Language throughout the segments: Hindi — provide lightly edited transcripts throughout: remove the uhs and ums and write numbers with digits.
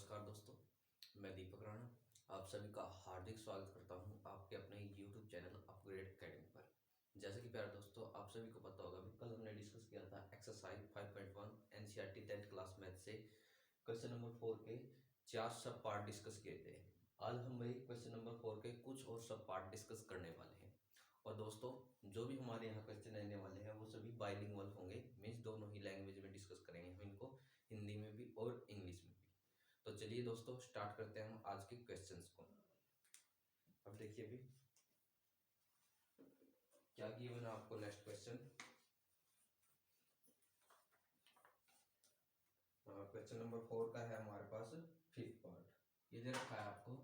नमस्कार दोस्तों, मैं दीपक राणा आप सभी का हार्दिक स्वागत करता हूं आपके अपने यूट्यूब चैनल अपग्रेड एकेडमी पर। जैसे कि प्यारे दोस्तों, आप सभी को पता होगा कि कल हमने डिस्कस किया था exercise 5.1 NCERT 10th class math से क्वेश्चन नंबर 4 के 4 सब पार्ट डिस्कस किए थे। आज हम वही क्वेश्चन नंबर 4 के कुछ और सब पार्ट डिस्कस करने वाले हैं। और दोस्तों, जो भी हमारे यहाँ क्वेश्चन रहने वाले हैं वो सभी बाइलिंगुअल होंगे, मीन्स दोनों ही लैंग्वेज में डिस्कस करेंगे हम इनको, हिंदी में भी और इंग्लिश में भी। तो चलिए दोस्तों, स्टार्ट करते हैं हम आज के क्वेश्चंस को। अब देखिए भी क्या किया मैंने आपको। नेक्स्ट क्वेश्चन, क्वेश्चन नंबर 4 का है हमारे पास फिफ्थ पार्ट। ये दे रखा है आपको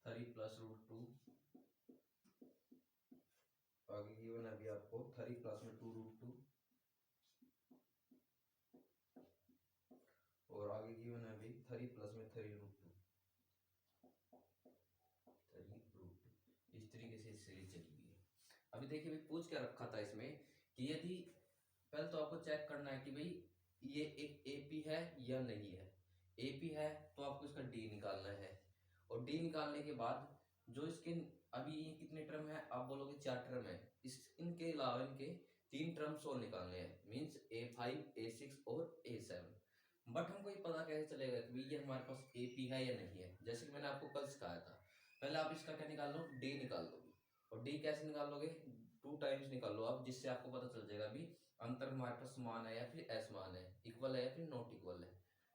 3 प्लस रूट 2, आगे गिवन है अभी आपको 3 प्लस में 2 रूट 2, और आगे गिवन है अभी 3 प्लस में 3 रूट 2, 3 रूट 2। इस तरीके से सीरीज चली गई है। अभी देखिए भी पूछ क्या रखा था इसमें कि यदि पहले तो आपको चेक करना है कि भाई ये एक एपी है या नहीं है। एपी है तो आपको इसका डी निकालना है, और डी निकालने के बाद जो इसके अभी ये कितने टर्म है आप बोलोगे 4 टर्म है। इनके अलावा इनके 3 टर्म्स और निकालने हैं, मीन्स A5 A6 और A7। बट हमको ये पता कैसे चलेगा कि ये हमारे पास एपी है या नहीं है। जैसे कि मैंने आपको कल सिखाया था, पहले आप इसका क्या निकाल लो, डी निकाल लोगे। और डी कैसे निकाल लोगे, 2 टाइम्स निकाल लो आप, जिससे आपको पता चल जाएगा भी अंतर हमारे पास समान है या फिर असमान है, इक्वल है या फिर नॉट इक्वल है।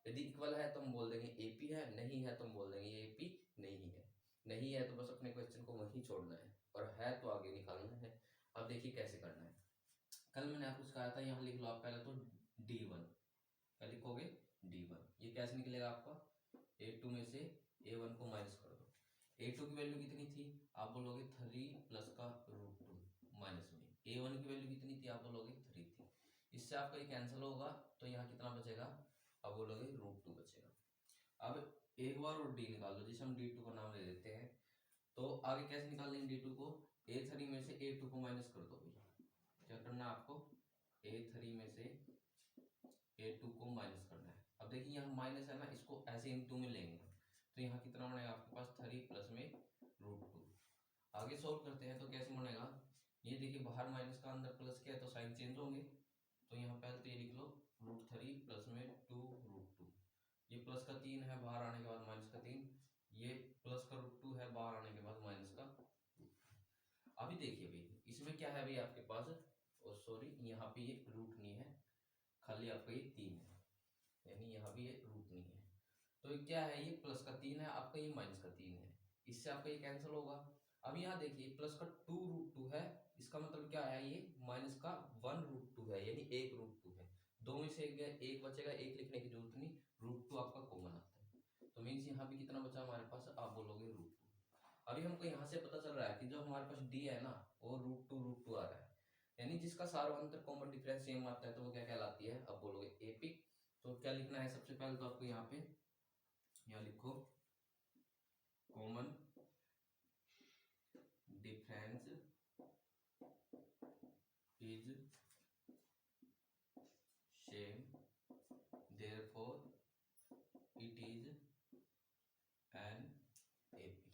यदि इक्वल है तो हम बोल देंगे एपी है, नहीं है तो हम बोल देंगे एपी नहीं है। नहीं है तो बस अपने क्वेश्चन को वहीं छोड़ना है, और है तो आगे निकालना है। अब देखिए कैसे करना है। कल मैंने आपको सिखाया था, यहाँ लिख लो आप पहले तो D1, क्या लिखोगे D1। ये कैसे निकलेगा आपका, A2 में से A1 को माइनस कर दो। A2 की वैल्यू कितनी थी आप बोलोगे 3 प्लस का रूट 2, माइनस में A1 की वैल्यू कितनी थी आप बोलोगे 3 थी। इससे आपका ये कैंसिल होगा तो यहाँ कितना बचेगा आप बोलोगे रूट 2 बचेगा। अब एक बार और डी निकाल लो, जिसे हम D2 का नाम ले देते हैं। तो आगे कैसे निकाल लेंगे D2 को, A3 में से A2 को माइनस कर दो भैया। क्या करना है आपको, A3 में से A2 को माइनस करना है। अब देखिए यहाँ माइनस है ना, इसको ऐसे इंटू में लेंगे तो यहाँ कितना बनेगा आपके पास 3 प्लस में रूट 2। आगे सोल्व करते हैं तो कैसे बनेगा, ये देखिए बाहर माइनस का अंदर प्लस किया तो साइन चेंज होंगे। तो यहाँ पहले तो ये लिख लो √3 प्लस में 2 रूट 2। ये प्लस का 3 है, बाहर आने के बाद माइनस का 3। ये प्लस का रूट 2 है, बाहर आने के बाद माइनस का। अभी देखिए भाई इसमें क्या है भाई आपके पास, और सॉरी यहाँ पे ये रूट नहीं है, खाली आपका ये 3 है, यानी यहाँ भी ये रूट नहीं है। तो ये क्या है, ये प्लस का 3 है आपका, ये माइनस का 3 है, इससे आपका ये कैंसिल होगा। अब यहाँ देखिए प्लस का 2 रूट 2 है, इसका मतलब क्या है, ये माइनस का 1 रूट 2 है, यानी 1 रूट 2 है। दो में से एक बचेगा, एक लिखने की जरूरत नहीं, रूट 2 आपका कॉमन आता है। तो मीन्स यहाँ भी कितना बचा हमारे पास, आप बोलोगे रूट 2। अभी हमको यहाँ से पता चल रहा है कि जो हमारे पास डी है ना वो रूट टू आ रहा है, यानी जिसका सार्वंतर कॉमन डिफरेंस सेम आता है तो वो क्या कहलाती है, अब बोलोगे एपी। तो क्या लिखना है सबसे पहले तो आपको यहाँ पे, यहाँ लिखो common difference is same therefore it is an AP.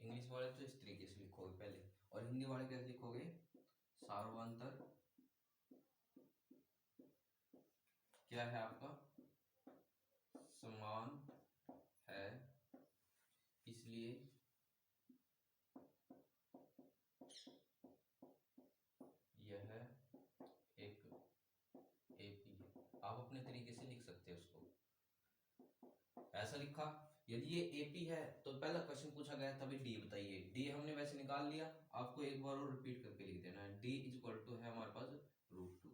English वाले तो इस तरीके से लिखोगे पहले, और हिंदी वाले कैसे लिखोगे, सार्वंतर क्या है आपका, समान है, इसलिए यह एक एपी है। आप अपने तरीके से लिख सकते हैं उसको, ऐसा लिखा। यदि ये एपी है तो पहला क्वेश्चन पूछा गया तभी डी बताइए, डी हमने वैसे निकाल लिया, आपको एक बार और रिपीट करके लिख देना है। डी इज इक्वल टू है हमारे पास रूट 2।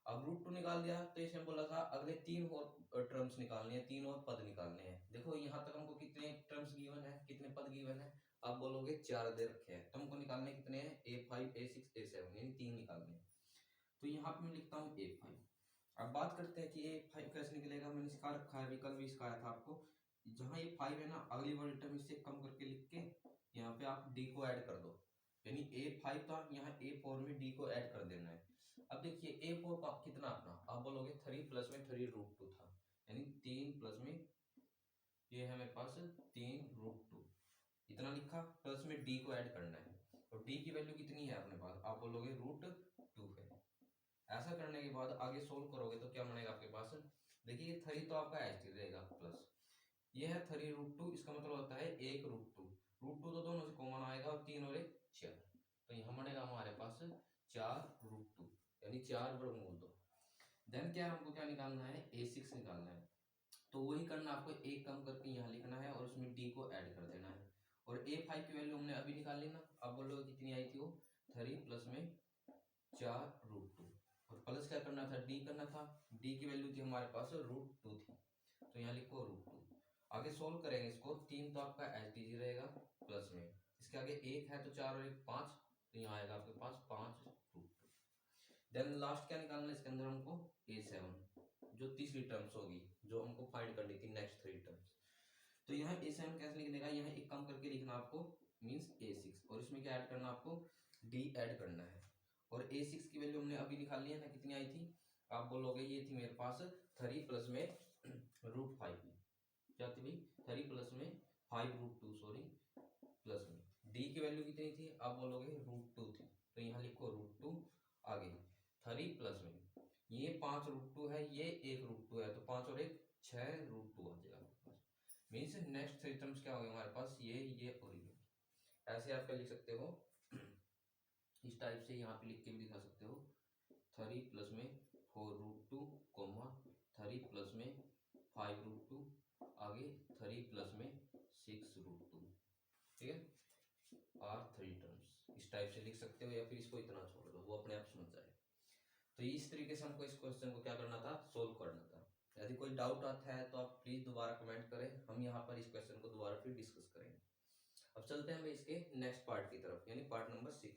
अब रूट 2 निकाल दिया तो इसमें बोला था अगले 3 और टर्म्स निकालने हैं, 3 और पद निकालने हैं। देखो यहाँ तक हमको कितने टर्म्स गिवन है, कितने पद गिवन है, आप बोलोगे 4 दे रखे हैं, तो हमको निकालने कितने हैं, A5 A6 A7, यानी 3 निकालने हैं। तो यहाँ पे मैं लिखता हूँ A5। अब बात करते हैं कि A5 कैसे निकलेगा, मैंने सिखा रखा है, अभी कल भी सिखाया था आपको। जहाँ ये 5 है ना, अगली वाली टर्म इससे कम करके लिख के यहाँ पे आप D को ऐड कर दो, यानी A5 था, यहाँ A4 में D को ऐड कर देना है। अब देखिए A4 का कितना अपना, आप बोलोगे 3 प्लस में 3√2 था, यानी 3 प्लस में ये है मेरे पास 3√2 इतना लिखा, प्लस में d को ऐड करना है, और d की वैल्यू कितनी है अपने पास, आप बोलोगे √2 है। ऐसा करने के बाद आगे सोल्व करोगे तो क्या बनेगा आपके पास, देखिए 3 तो आपका ऐड ही रहेगा, प्लस ये है 3√2, इसका मतलब होता है 1√2, √2 तो दोनों से कॉमन आएगा, और 3 और 1 4, तो यहाँ बनेगा हमारे पास 4√2, यानी 4 वर्गमूल 2। देन क्या हमको क्या निकालना है, A6 निकालना है, तो वही करना, आपको एक कम करके यहाँ लिखना है और उसमें d को ऐड कर देना है, और A5 की वैल्यू हमने अभी निकाल ली ना, अब बोलोगे कितनी आई थी वो 3 प्लस में 4√2, और प्लस क्या करना था, d करना था, d की वैल्यू थी हमारे पास √2 थी, तो यहाँ लिखो √2। आगे सोल्व करेंगे इसको, 3 तो आपका एच डी रहेगा, प्लस में इसके आगे 1 है तो 4 और 1 5, तो यहाँ आएगा आपके पास 5√2। देन लास्ट क्या निकालना है इसके अंदर हमको, A7 जो तीसरी टर्म्स होगी, जो हमको फाइंड करनी थी नेक्स्ट 3 टर्म्स, तो यहाँ A7 कैसे लिखने का, यहाँ एक कम करके लिखना आपको, मींस A6, और इसमें क्या ऐड करना आपको, D ऐड करना है, और A6 की वैल्यू हमने अभी निकाल ली है ना, कितनी आई थी, आप बोलोगे ये थी मेरे पास 3 प्लस में √5, क्या थी भाई 3 प्लस में 5√2 सॉरी, प्लस में D की वैल्यू कितनी थी, आप बोलोगे √2 थी, तो यहाँ लिखो √2, आगे 3 प्लस में ये 5√2 है, ये 1√2 है, तो 5 और 1 6√2 आ जाएगा, मीन्स नेक्स्ट 3 टर्म्स क्या हो गए हमारे पास, ये और ये। ऐसे आप क्या लिख सकते हो, इस टाइप से यहाँ पे लिख के भी दिखा सकते हो, 3 प्लस में 4√2 कोमा 3 प्लस में 5√2, आगे 3 प्लस में 6√2, ठीक है, आर 3 टर्म्स, इस टाइप से लिख सकते हो, या फिर इसको इतना छोड़ दो, वो अपने आप समझ जाए। तो इस तरीके से हमको इस क्वेश्चन को क्या करना था, सोल्व करना था। यदि कोई डाउट आता है तो आप प्लीज दोबारा कमेंट करें, हम यहाँ पर इस क्वेश्चन को दोबारा फिर डिस्कस करेंगे। अब चलते हैं इसके नेक्स्ट पार्ट की तरफ, यानी पार्ट नंबर 6।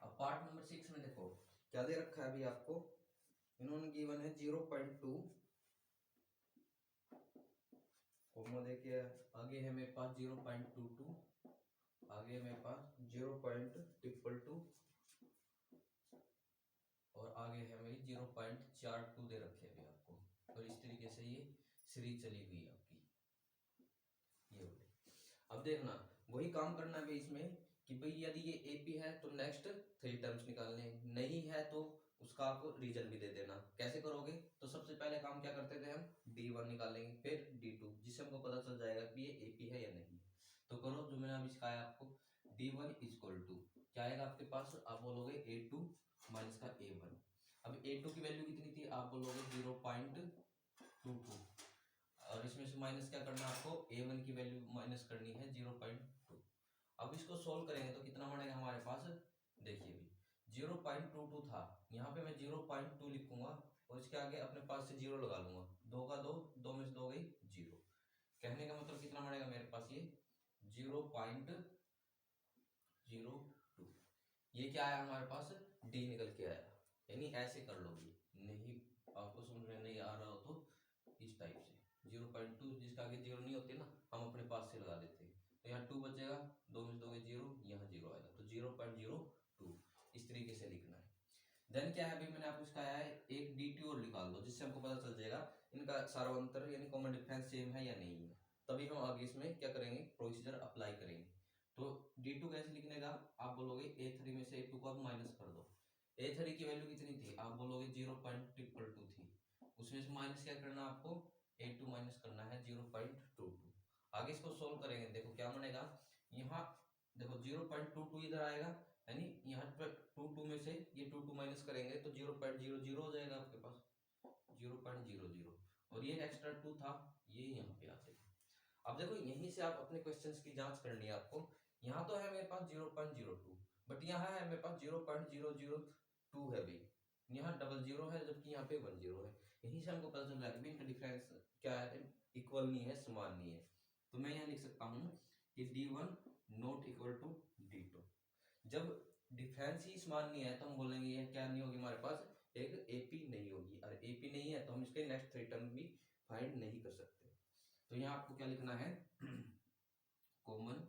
अब पार्ट नंबर 6 में देखो क्या दे रखा है अभी आपको, इन्होंने गिवन है 0.2 कोमा देखिए, आगे है मेरे पास 0.22, आगे है मेरे पास 0.222, और आगे है मेरी 0.42 दे रखे हैं अभी आपको, और इस तरीके से ये सीरीज चली हुई है आपकी, ये हो गई। अब देखना वही काम करना है इसमें कि भाई यदि ये एपी है तो नेक्स्ट 3 टर्म्स निकालने, नहीं है तो उसका आप रीजन भी दे देना। कैसे करोगे, तो सबसे पहले काम क्या करते थे हम, D1 निकालेंगे, फिर D2, जिससे हमको पता चल जाएगा कि ये एपी है या नहीं। तो करो जो मैंने अभी सिखाया आपको, D1 इक्वल टू क्या आएगा आपके पास, आप बोलोगे A2 माइनस का A1। अब A2 की वैल्यू कितनी थी, आप बोलोगे 0.22, और इसमें से माइनस क्या करना है आपको, A1 की वैल्यू माइनस करनी है 0.2। अब इसको सोल्व करेंगे तो कितना बनेगा हमारे पास, देखिए भी 0.22 था, यहाँ पे मैं 0.2 लिखूंगा, और इसके आगे अपने पास से 0 लगा लूंगा, 2 का 2, 2 में से 2 गई 0, कहने का मतलब कितना बनेगा मेरे पास, ये 0.02, ये क्या आया हमारे पास, D निकल के आया। यानी ऐसे कर लोगे, नहीं आपको समझ में नहीं आ रहा हो तो इस टाइप से 0.2, जिसका आगे 0 नहीं होते ना, हम अपने पास से लगा देते हैं, तो यहाँ 2 बचेगा, 2 में से 2 0, यहाँ 0 आएगा, तो 0.02 इस तरीके से लिखना है। देन क्या है अभी मैंने आपको सिखाया है, एक D2 और निकाल दो, जिससे हमको पता चल जाएगा इनका सारा अंतर यानी कॉमन डिफरेंस सेम है या नहीं है, तभी हम आगे इसमें क्या करेंगे, प्रोसीजर अप्लाई करेंगे। तो D2 कैसे लिखने का, आप बोलोगे A3 में से A2 को आप माइनस कर दो, A3 की वैल्यू कितनी थी, आप बोलोगे 0.222 थी, उसमें से माइनस क्या करना आपको, A2 माइनस करना है 0.22। आगे इसको सोल्व करेंगे, देखो क्या बनेगा, यहाँ देखो 0.22 इधर आएगा, यानी यहाँ पर 22 में से ये 22 माइनस करेंगे तो 0.00 हो जाएगा आपके पास, 0.00, और ये एक्स्ट्रा 2 था, ये यहाँ पे आ जाएगा। अब देखो यहीं से आप अपने क्वेश्चंस की जांच करनी है आपको, यहाँ तो है मेरे पास 0.02, बट यहाँ है मेरे पास 0.002 है भाई, यहाँ 00 है जबकि यहाँ पे 10 है, यहीं से हमको पता चल रहा है कि इनका डिफरेंस क्या है, इक्वल नहीं है, समान नहीं है। तो मैं यहाँ लिख सकता हूँ कि D1 not equal to D2। जब डिफरेंस ही समान नहीं है तो हम बोलेंगे ये क्या नहीं होगी हमारे पास, एक एपी नहीं होगी। और एपी नहीं है तो हम इसके नेक्स्ट 3 टर्म भी फाइंड नहीं कर सकते। तो यहाँ आपको क्या लिखना है, common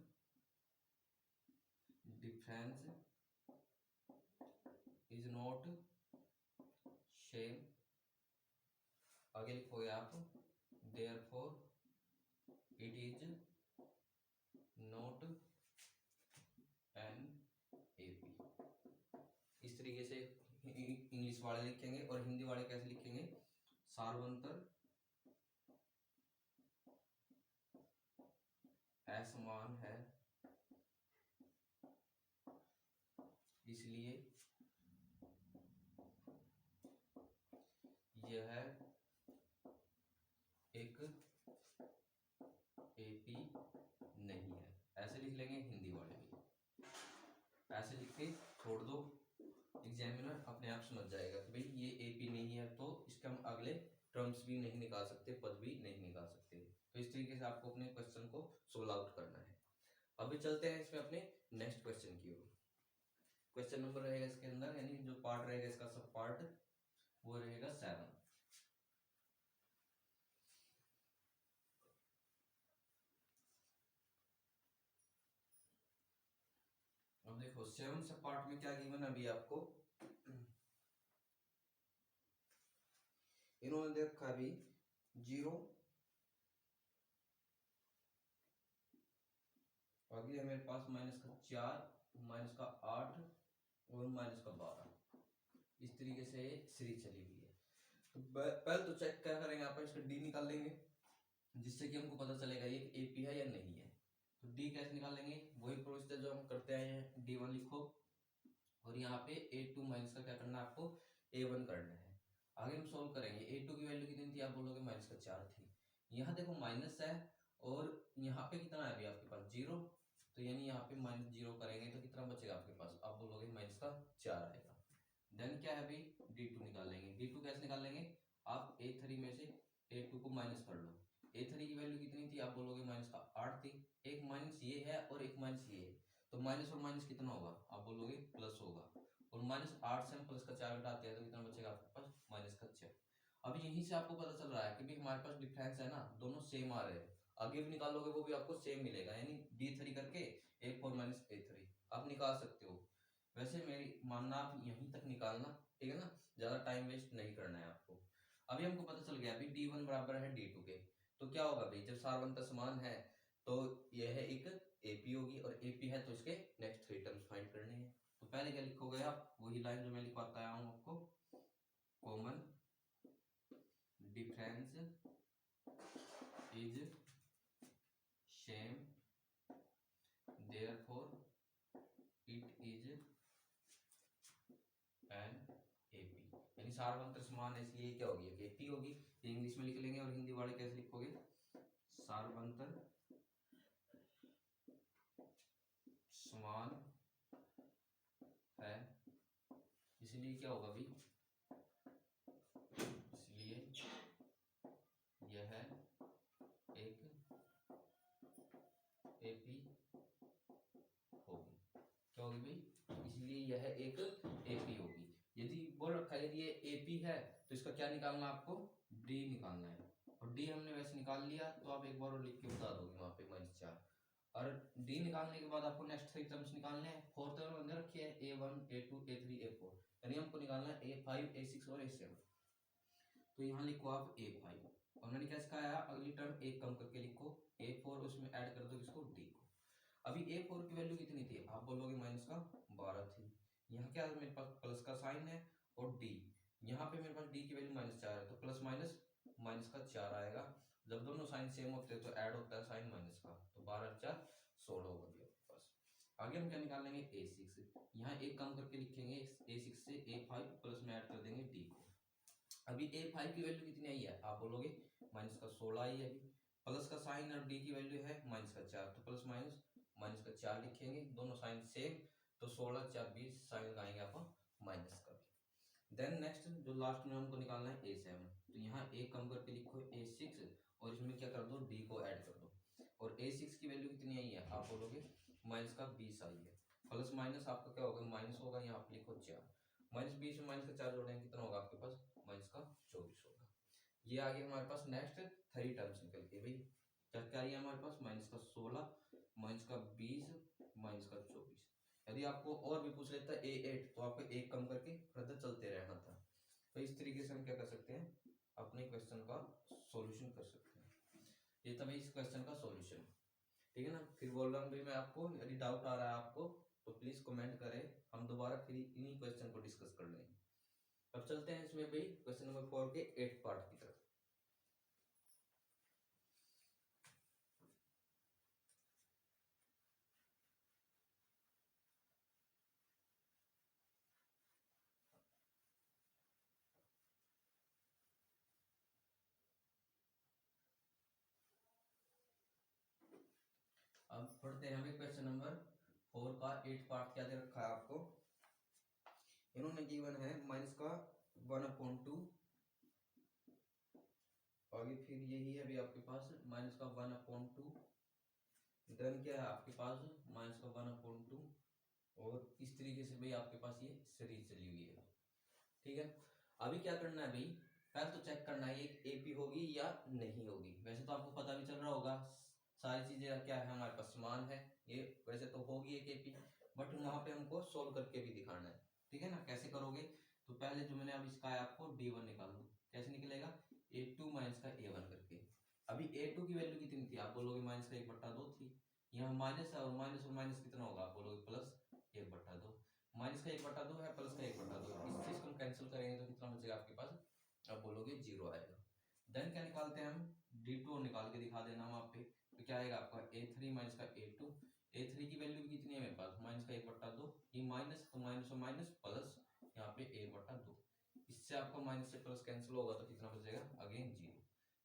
difference is not same, आगे लिखोगे आप therefore it is not an AP. इस तरीके से इंग्लिश वाले लिखेंगे। और हिंदी वाले कैसे लिखेंगे, सार्वंतर असमान है इसलिए यह एक एपी नहीं है, ऐसे लिख लेंगे हिंदी वाले भी। ऐसे लिख के छोड़ दो, एग्जामिनर अपने आप समझ जाएगा कि भाई ये एपी नहीं है, तो इसका हम अगले टर्म्स भी नहीं निकाल सकते, पद भी नहीं निकाल सकते। तो इस तरीके से आपको अपने क्वेश्चन को सोल्व आउट करना है। अभी चलते हैं इसमें अपने नेक्स्ट क्वेश्चन की ओर। क्वेश्चन नंबर रहेगा इसके अंदर, यानी जो पार्ट रहेगा इसका सब पार्ट, वो रहेगा 7। अब देखो 7 सब पार्ट में क्या गिवन अभी आपको, इन्होंने देखा अभी 0, आगे है मेरे पास -4, -8 और -12। इस तरीके से सीरीज चली हुई है। तो पहले तो चेक क्या करेंगे, आप इसका डी निकाल लेंगे, जिससे कि हमको पता चलेगा ये एपी है या नहीं है। तो डी कैसे निकालेंगे, वही प्रोसीजर जो हम करते आए हैं। D1 लिखो और यहाँ पे A2 माइनस का क्या करना है आपको, A1 करना है। आगे हम सोल्व करेंगे। A2 की वैल्यू कितनी थी, आप बोलोगे -4 थी। यहाँ देखो माइनस है और यहाँ पे कितना है अभी आपके पास 0, तो यानी यहाँ पे -0 करेंगे तो कितना बचेगा आपके पास, आप बोलोगे -4 आएगा। देन क्या है अभी, D2 निकालेंगे। D2 कैसे निकालेंगे, आप A3 में से A2 को माइनस कर लो। A3 की वैल्यू कितनी थी, आप बोलोगे -8 थी। एक माइनस ये है और एक माइनस ये है, तो माइनस और माइनस कितना होगा, आप बोलोगे प्लस होगा। और -8 से हम +4 घटाते हैं तो कितना बचेगा आपके पास, -6। अब यहीं से आपको पता चल रहा है कि भाई हमारे पास डिफरेंस है ना, दोनों सेम आ रहे हैं। आगे भी निकालोगे वो भी आपको सेम मिलेगा, यानी D3 करके A4 - A3 आप निकाल सकते हो। वैसे मेरी मानना आप यहीं तक निकालना, ठीक है ना, ज्यादा टाइम वेस्ट नहीं करना है आपको। अभी हमको पता चल गया अभी D1 बराबर है D2 के, तो क्या होगा भाई, जब सार्वंतर समान है तो यह एक एपी होगी, और एपी है तो इसके नेक्स्ट 3 टर्म्स फाइंड करने हैं। तो पहले क्या लिखोगे आप, वही लाइन जो मैं लिखवाता आया हूं आपको, common difference is same therefore it is an AP, यानी सार्वंतर समान है इसलिए क्या होगी, एक एपी होगी। ये इंग्लिश में लिख लेंगे। और हिंदी वाले कैसे लिखोगे, सार्वंतर समान है इसलिए क्या होगा भाई, इसलिए यह एक एपी होगी। क्या होगी भाई, इसलिए यह एक एपी होगी। यदि बोल रखा है यदि ये एपी है तो इसका क्या निकालना है आपको, डी निकालना है। और डी हमने वैसे निकाल लिया, तो आप एक बार और लिख के बता दोगे वहां पे -4। और डी निकालने के बाद आपको नेक्स्ट 3 टर्म्स निकालने हैं। 4 टर्म अंदर रखी है A1 A2 A3 A4, यानी हमको निकालना है A5 A6 और A7। तो यहाँ लिखो आप A5, और मैंने क्या सिखाया, अगली टर्म एक कम करके लिखो A4, उसमें ऐड कर दो किसको, D को। अभी A4 की वैल्यू कितनी थी, आप बोलोगे -12 थी। यहाँ क्या मेरे पास प्लस का साइन है, और D यहाँ पे मेरे पास D की वैल्यू -4 है, तो प्लस माइनस माइनस का 4 आएगा। जब दोनों साइन सेम होते हैं तो ऐड होता है साइन माइनस का, तो 12 4 16 होगा अभी आपके पास। आगे हम क्या निकालेंगे, A6। यहाँ एक कम करके लिखेंगे A6 से A5, प्लस में ऐड कर देंगे D को। अभी A5 की वैल्यू कितनी आई है, आप बोलोगे -16 आई है। अभी प्लस का साइन और D की वैल्यू है -4, तो प्लस माइनस -4 लिखेंगे, दोनों साइन सेम, तो 16 4 20 साइन लगाएंगे आप माइनस का भी। देन नेक्स्ट जो लास्ट में हमको निकालना है A7, तो यहाँ एक कम करके लिखो A6, और इसमें क्या कर दो, D को ऐड कर दो। और A6 की वैल्यू कितनी आई है, आप बोलोगे -20 आई है। प्लस माइनस आपका क्या होगा, माइनस होगा, यहाँ आप लिखो 4, माइनस 20 में माइनस का 4 जोड़ेंगे कितना होगा आपके पास, माइनस का 24 होगा। ये आ गया हमारे पास नेक्स्ट 3 टर्म्स निकल के भाई, क्या क्या आ रही है हमारे पास, माइनस का 16, माइनस का 20, माइनस का 24। यदि आपको और भी पूछ लेता है A8 तो आपको एक कम करके फर्दर चलते रहना था। तो इस तरीके से हम क्या कर सकते हैं, अपने क्वेश्चन का सॉल्यूशन कर सकते हैं। ये था भाई इस क्वेश्चन का सॉल्यूशन, ठीक है ना। फिर बोल रहा हूँ भाई मैं आपको, यदि डाउट आ रहा है आपको तो प्लीज कमेंट करें, हम दोबारा फिर इन्हीं क्वेश्चन को डिस्कस कर लेंगे। अब चलते हैं इसमें भाई क्वेश्चन नंबर 4 के 8th पार्ट की तरफ। अब पढ़ते हैं हमें क्वेश्चन नंबर 4 का 8th पार्ट क्या दे रखा है आपको। इन्होंने गिवन है माइनस का 1/2, आगे फिर यही है भी आपके पास माइनस का 1/2, देन क्या है आपके पास माइनस का 1/2, और इस तरीके से भाई आपके पास ये सीरीज चली हुई है, ठीक है। अभी क्या करना है भाई, पहले तो चेक करना है ये एपी होगी या नहीं होगी। वैसे तो आपको पता भी चल रहा होगा, सारी चीजें क्या है हमारे पास समान है, ये वैसे तो होगी एक एपी, बट वहां पे हमको सोल्व करके भी दिखाना है, ठीक है ना। कैसे करोगे, तो पहले जो मैंने अभी सिखाया आपको D1 निकाल दो, कैसे निकलेगा, A2 माइनस का A1 करके। अभी A2 की वैल्यू कितनी थी, आप बोलोगे माइनस का 1/2 थी, यहाँ माइनस है और माइनस कितना होगा, आप बोलोगे प्लस 1/2, माइनस का 1/2 है, प्लस का 1/2, इस चीज को कैंसिल करेंगे तो कितना बचेगा आपके पास, अब बोलोगे 0 आएगा। देन क्या निकालते हैं हम, D2 निकाल के दिखा देना वहां पे, तो क्या आएगा आपका A3 माइनस का A2, A3 की वैल्यू कितनी है मेरे पास, माइनस का 1/2, ये माइनस तो माइनस और माइनस प्लस, यहाँ पे 1/2, इससे आपका माइनस से प्लस कैंसिल होगा तो कितना बचेगा, अगेन 0।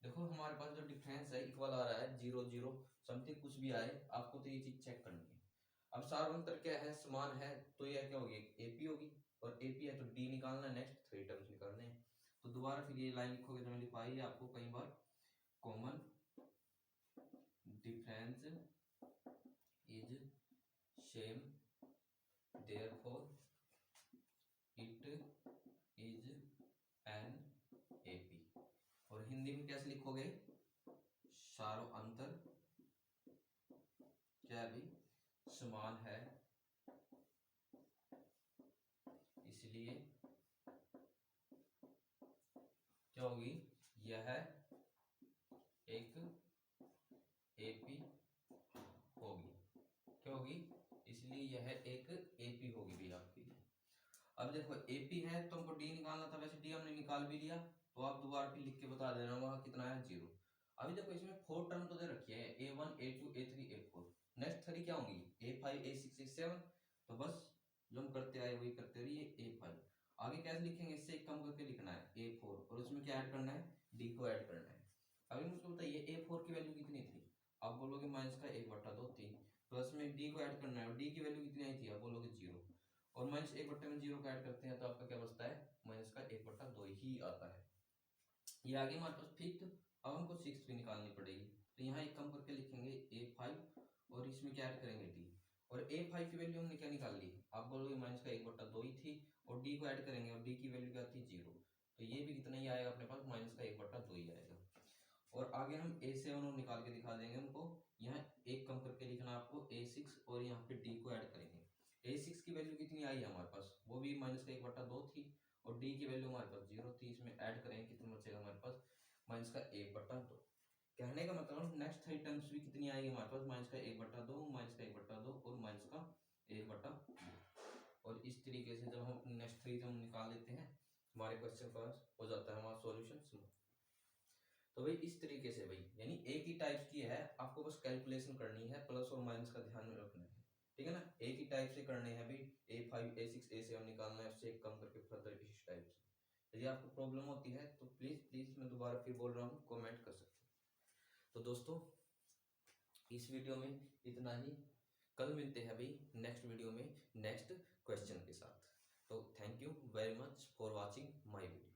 देखो हमारे पास जो डिफरेंस है इक्वल आ रहा है, 0 0 समथिंग कुछ भी आए, आपको तो ये चीज चेक करनी है। अब सार्वंतर क्या है, समान है, तो यह क्या होगी, एपी होगी, और एपी है तो डी निकालना, नेक्स्ट 3 टर्म्स निकालने हैं। तो दोबारा फिर ये लाइन लिखोगे जो मैंने लिखवाई है आपको कई बार, common difference is same therefore it is an AP, और हिंदी में कैसे लिखोगे, सार्वंतर क्या भी समान है इसलिए क्या होगी, यह एक एपी होगी, क्या होगी, इसलिए यह एक एपी होगी भी आपके लिए। अब देखो एपी है तो हमको डी निकालना था, वैसे डी हमने निकाल भी लिया, तो आप दोबारा फिर लिख के बता देना वहां कितना है, 0। अभी देखो इसमें 4 टर्म तो दे रखी है, A1 A2 A3 A4, next 3 क्या होंगी, A5 A6 A7, तो बस जो हम करते आए वही करते रहिए, A5 आगे कैसे लिखेंगे, इससे एक कम करके लिखना है A4, और उसमें क्या ऐड करना है, डी को ऐड करना है। अभी मुझको बताइए A4 की वैल्यू कितनी थी, आप बोलोगे माइनस का 1/2 थी, प्लस में डी को ऐड करना है, और डी की वैल्यू कितनी आई थी, आप बोलोगे 0, और माइनस 1/0 का ऐड करते हैं तो आपका क्या बचता है, माइनस का 1/2 ही आता है। ये आगे हमारे पास फिफ्थ, अब हमको सिक्स भी निकालनी पड़ेगी, तो यहाँ एक कम करके लिखेंगे A5, और इसमें क्या ऐड करेंगे D, और A5 की वैल्यू हमने क्या निकाल ली, आप बोलोगे माइनस का 1/2 ही थी, और D को ऐड करेंगे, और D की वैल्यू क्या थी, 0, तो ये भी कितना ही आएगा अपने पास, माइनस का 1/2 ही आएगा। और आगे हम A7 निकाल के दिखा देंगे हमको, यहाँ एक कम करके लिखना आपको A6, और यहाँ पे D को ऐड करेंगे। A6 की वैल्यू कितनी आई है हमारे पास, वो भी माइनस का 1/2 थी, और D की वैल्यू हमारे पास 0 थी, इसमें ऐड करेंगे कितना बचेगा हमारे पास, माइनस का 1/2। कहने का मतलब नेक्स्ट 3 टर्म्स भी कितनी आएगी हमारे पास, माइनस का 1/2, माइनस का 1/2 और माइनस का 1/2, और इस तरीके से जब हम नेक्स्ट 3 टर्म निकाल लेते हैं हमारे क्वेश्चन का हो जाता है हमारा सॉल्यूशन। तो भाई इस तरीके से भाई, यानी एक ही टाइप की है, आपको बस कैलकुलेशन करनी है, प्लस और माइनस का ध्यान में रखना है, ठीक है ना। एक ही टाइप से करने हैं भाई, A5 A6 A7 निकालना है, उससे एक कम करके फर्दर इस टाइप से। यदि आपको प्रॉब्लम होती है तो प्लीज प्लीज मैं दोबारा फिर बोल रहा हूँ, कमेंट कर सकते हैं। तो दोस्तों इस वीडियो में इतना ही, कल मिलते हैं भाई नेक्स्ट वीडियो में नेक्स्ट क्वेश्चन के साथ। तो thank you very much for watching my video.